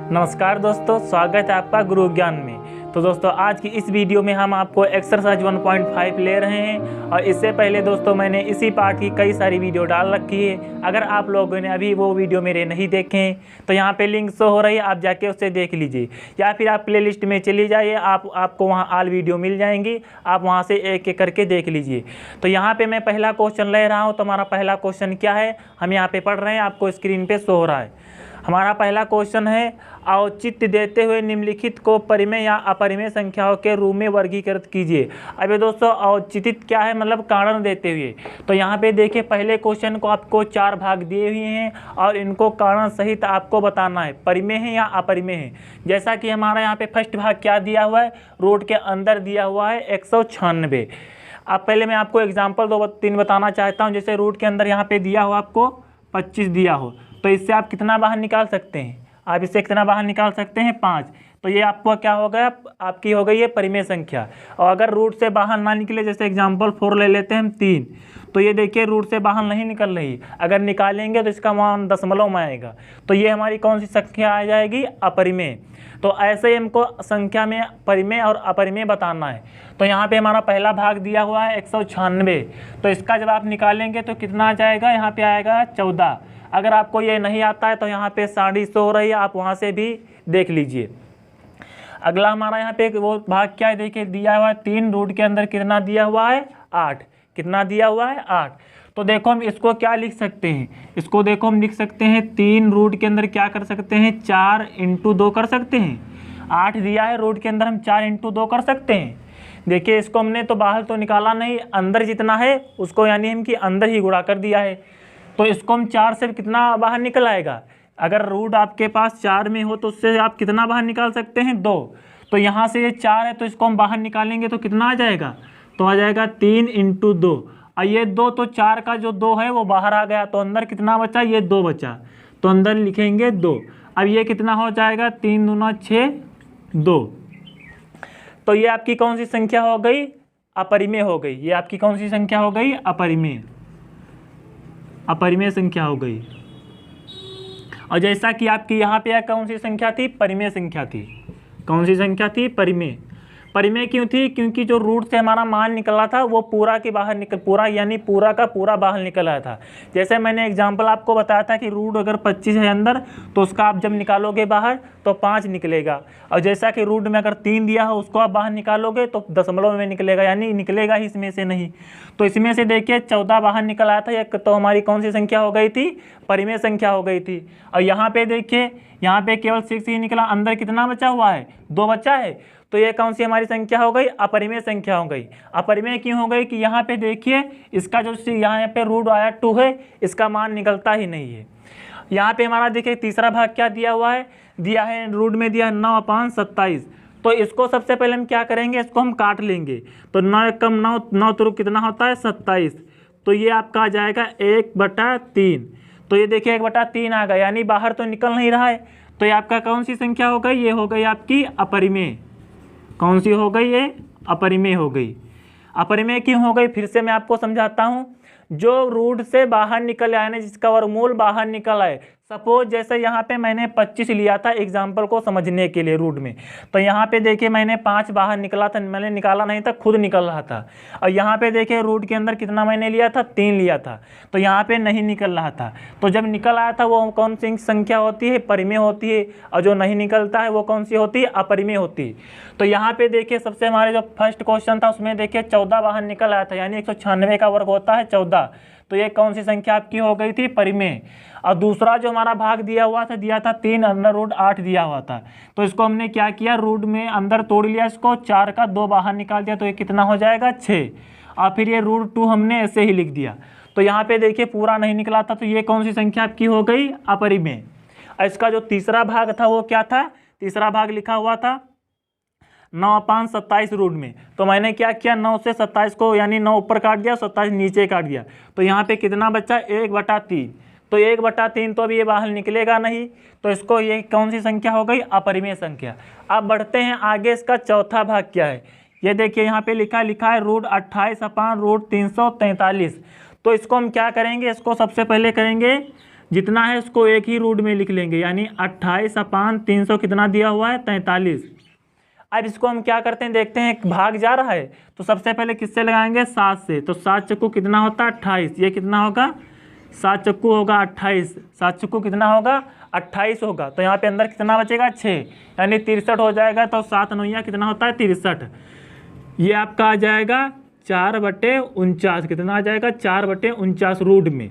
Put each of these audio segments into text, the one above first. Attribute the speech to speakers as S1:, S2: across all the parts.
S1: नमस्कार दोस्तों, स्वागत है आपका गुरु ज्ञान में। तो दोस्तों आज की इस वीडियो में हम आपको एक्सरसाइज 1.5 ले रहे हैं और इससे पहले दोस्तों मैंने इसी पार्ट की कई सारी वीडियो डाल रखी है। अगर आप लोगों ने अभी वो वीडियो मेरे नहीं देखे हैं तो यहाँ पे लिंक शो हो रही है, आप जाके उससे देख लीजिए या फिर आप प्ले लिस्ट में चली जाइए, आपको वहाँ ऑल वीडियो मिल जाएंगी, आप वहाँ से एक एक करके देख लीजिए। तो यहाँ पर मैं पहला क्वेश्चन ले रहा हूँ। तो हमारा पहला क्वेश्चन क्या है, हम यहाँ पर पढ़ रहे हैं, आपको स्क्रीन पर शो हो रहा है। हमारा पहला क्वेश्चन है, औचित्य देते हुए निम्नलिखित को परिमेय या अपरिमेय संख्याओं के रूप में वर्गीकृत कीजिए। अब दोस्तों औचित्य क्या है, मतलब कारण देते हुए। तो यहाँ पे देखिए पहले क्वेश्चन को आपको 4 भाग दिए हुए हैं और इनको कारण सहित आपको बताना है परिमेय है या अपरिमेय है। जैसा कि हमारा यहाँ पे फर्स्ट भाग क्या दिया हुआ है, रूट के अंदर दिया हुआ है 196। अब पहले मैं आपको एग्जाम्पल 2-3 बताना चाहता हूँ। जैसे रूट के अंदर यहाँ पे दिया हो आपको 25 दिया हो, तो इससे आप कितना बाहर निकाल सकते हैं, आप इससे कितना बाहर निकाल सकते हैं 5। तो ये आपको क्या हो गया, आपकी हो गई है परिमेय संख्या। और अगर रूट से बाहर ना निकले, जैसे एग्जांपल 4 ले लेते हैं हम 3, तो ये देखिए रूट से बाहर नहीं निकल रही, अगर निकालेंगे तो इसका मान दशमलव में आएगा, तो ये हमारी कौन सी संख्या आ जाएगी, अपरिमेय। तो ऐसे ही हमको संख्या में परिमेय और अपरिमेय बताना है। तो यहाँ पे हमारा पहला भाग दिया हुआ है 196, तो इसका जब आप निकालेंगे तो कितना आ जाएगा, यहाँ पे आएगा 14। अगर आपको ये नहीं आता है तो यहाँ पे साड़ी शो हो रही है, आप वहाँ से भी देख लीजिए। अगला हमारा यहाँ पे वो भाग क्या है, देखिए दिया हुआ है 3, रूट के अंदर कितना दिया हुआ है 8, कितना दिया हुआ है 8। तो देखो हम इसको क्या लिख सकते हैं, इसको देखो हम लिख सकते हैं 3 रूट के अंदर क्या कर सकते हैं, 4 × 2 कर सकते हैं। 8 दिया है रूट के अंदर, हम 4 × 2 कर सकते हैं। देखिए इसको हमने तो बाहर तो निकाला नहीं, अंदर जितना है उसको यानी हम कि अंदर ही गुणा कर दिया है। तो इसको हम 4 से कितना बाहर निकल आएगा, अगर रूट आपके पास 4 में हो तो उससे आप कितना बाहर निकाल सकते हैं, 2। तो यहाँ से ये 4 है तो इसको हम बाहर निकालेंगे तो कितना आ जाएगा, तो आ जाएगा 3 × 2। और ये 2 तो 4 का जो 2 है वो बाहर आ गया, तो अंदर कितना बचा, ये 2 बचा, तो अंदर लिखेंगे 2। अब ये कितना हो जाएगा, 3 दूना 6, 2। तो ये आपकी कौन सी संख्या हो गई, अपरिमेय हो गई। ये आपकी कौन सी संख्या हो गई, अपरिमेय संख्या हो गई। और जैसा कि आपकी यहाँ पे कौन सी संख्या थी, परिमेय संख्या थी। कौन सी संख्या थी, परिमेय। परिमेय क्यों थी, क्योंकि जो रूट से हमारा मान निकला था वो पूरा के बाहर निकल, पूरा यानी पूरा का पूरा बाहर निकल आया था। जैसे मैंने एग्जांपल आपको बताया था कि रूट अगर 25 है अंदर तो उसका आप जब निकालोगे बाहर तो 5 निकलेगा। और जैसा कि रूट में अगर 3 दिया हो उसको आप बाहर निकालोगे तो दशमलव में निकलेगा, यानी निकलेगा ही इसमें से नहीं। तो इसमें से देखिए 14 बाहर निकल आया था, एक तो हमारी कौन सी संख्या हो गई थी, परिमेय संख्या हो गई थी। और यहाँ पे देखिए, यहाँ पे केवल 6 ही निकला, अंदर कितना बचा हुआ है, 2 बचा है। तो ये कौन सी हमारी संख्या हो गई, अपरिमेय संख्या हो गई। अपरिमेय क्यों हो गई कि यहाँ पे देखिए इसका जो यहाँ पे रूट आया 2 है, इसका मान निकलता ही नहीं है। यहाँ पे हमारा देखिए तीसरा भाग क्या दिया हुआ है, दिया है रूट में दिया 9/27। तो इसको सबसे पहले हम क्या करेंगे, इसको हम काट लेंगे। तो 9 × 9, 9 तो कितना होता है 27, तो ये आपका आ जाएगा 1/3। तो ये देखिए 1/3 आ गया, यानी बाहर तो निकल नहीं रहा है। तो ये आपका कौन सी संख्या हो गई, ये हो गई आपकी अपरिमेय। कौन सी हो गई, ये अपरिमेय हो गई। अपरिमेय क्यों हो गई, फिर से मैं आपको समझाता हूँ। जो रूट से बाहर निकल आए ना, जिसका वर्गमूल बाहर निकल आए, सपोज जैसे यहाँ पे मैंने 25 लिया था एग्जाम्पल को समझने के लिए रूट में, तो यहाँ पे देखिए मैंने 5 बाहर निकला था, मैंने निकाला नहीं था, खुद निकल रहा था। और यहाँ पे देखिए रूट के अंदर कितना मैंने लिया था, 3 लिया था, तो यहाँ पे नहीं निकल रहा था। तो जब निकल आया था वो कौन सी संख्या होती है, परिमेय होती है। और जो नहीं निकलता है वो कौन सी होती है, अपरिमेय होती है। तो यहाँ पे देखिए सबसे हमारे जो फर्स्ट क्वेश्चन था उसमें देखिए 14 बाहर निकल आया था, यानी 196 का वर्ग होता है 14। तो ये कौन सी संख्या आपकी हो गई थी, परिमेय। और दूसरा जो हमारा भाग दिया हुआ था, दिया था 3, अंदर रूट 8 दिया हुआ था। तो इसको हमने क्या किया, रूट में अंदर तोड़ लिया, इसको 4 का 2 बाहर निकाल दिया, तो ये कितना हो जाएगा 6। और फिर ये रूट 2 हमने ऐसे ही लिख दिया। तो यहाँ पे देखिए पूरा नहीं निकला था, तो ये कौन सी संख्या आपकी हो गई, अपरिमेय। इसका जो तीसरा भाग था वो क्या था, तीसरा भाग लिखा हुआ था 9/27 रूट में। तो मैंने क्या किया, 9 से 27 को यानी 9 ऊपर काट दिया, 27 नीचे काट दिया। तो यहाँ पे कितना बचा, 1/3। तो 1/3 तो अभी ये बाहर निकलेगा नहीं, तो इसको ये कौन सी संख्या हो गई, अपरिमेय संख्या। अब बढ़ते हैं आगे, इसका चौथा भाग क्या है, ये देखिए यहाँ पे लिखा है रूट 28/√343। तो इसको हम क्या करेंगे, इसको सबसे पहले करेंगे जितना है उसको एक ही रूट में लिख लेंगे, यानी 28/300 कितना दिया हुआ है 43। अब इसको हम क्या करते हैं देखते हैं, भाग जा रहा है तो सबसे पहले किससे लगाएंगे 7 से। तो 7 चक्कू कितना होता है 28, ये कितना होगा 7 चक्कू होगा 28, 7 चक्कू कितना होगा 28 होगा। तो यहाँ पे अंदर कितना बचेगा 6, यानी 63 हो जाएगा। तो 7 9 कितना होता है 63, ये आपका आ जाएगा 4/49, कितना आ जाएगा 4/49 रूट में।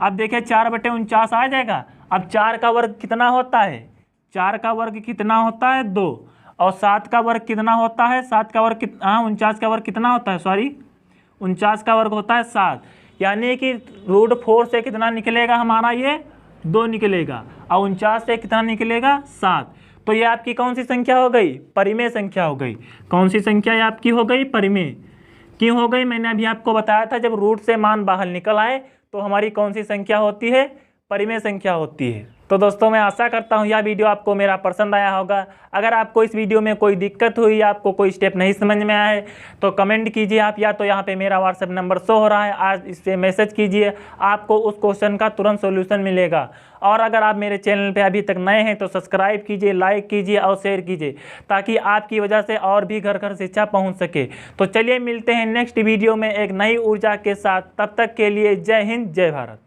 S1: अब देखिए 4/49 आ जाएगा। अब 4 का वर्ग कितना होता है, 4 का वर्ग कितना होता है 2, और 7 का वर्ग कितना होता है, 7 का वर्ग 49 का वर्ग कितना होता है, सॉरी 49 का वर्ग होता है 7, यानी कि √4 से कितना निकलेगा हमारा, ये 2 निकलेगा, और 49 से कितना निकलेगा 7। तो ये आपकी कौन सी संख्या हो गई, परिमेय संख्या हो गई। कौन सी संख्या ये आपकी हो गई, परिमेय। क्यों हो गई, मैंने अभी आपको बताया था, जब रूट से मान बाहर निकल आए तो हमारी कौन सी संख्या होती है, परिमेय संख्या होती है। तो दोस्तों मैं आशा करता हूँ यह वीडियो आपको मेरा पसंद आया होगा। अगर आपको इस वीडियो में कोई दिक्कत हुई, आपको कोई स्टेप नहीं समझ में आया है तो कमेंट कीजिए आप, या तो यहाँ पे मेरा व्हाट्सएप नंबर शो हो रहा है, आज इससे मैसेज कीजिए, आपको उस क्वेश्चन का तुरंत सोल्यूशन मिलेगा। और अगर आप मेरे चैनल पे अभी तक नए हैं तो सब्सक्राइब कीजिए, लाइक कीजिए और शेयर कीजिए, ताकि आपकी वजह से और भी घर घर शिक्षा पहुँच सके। तो चलिए मिलते हैं नेक्स्ट वीडियो में एक नई ऊर्जा के साथ, तब तक के लिए जय हिंद जय भारत।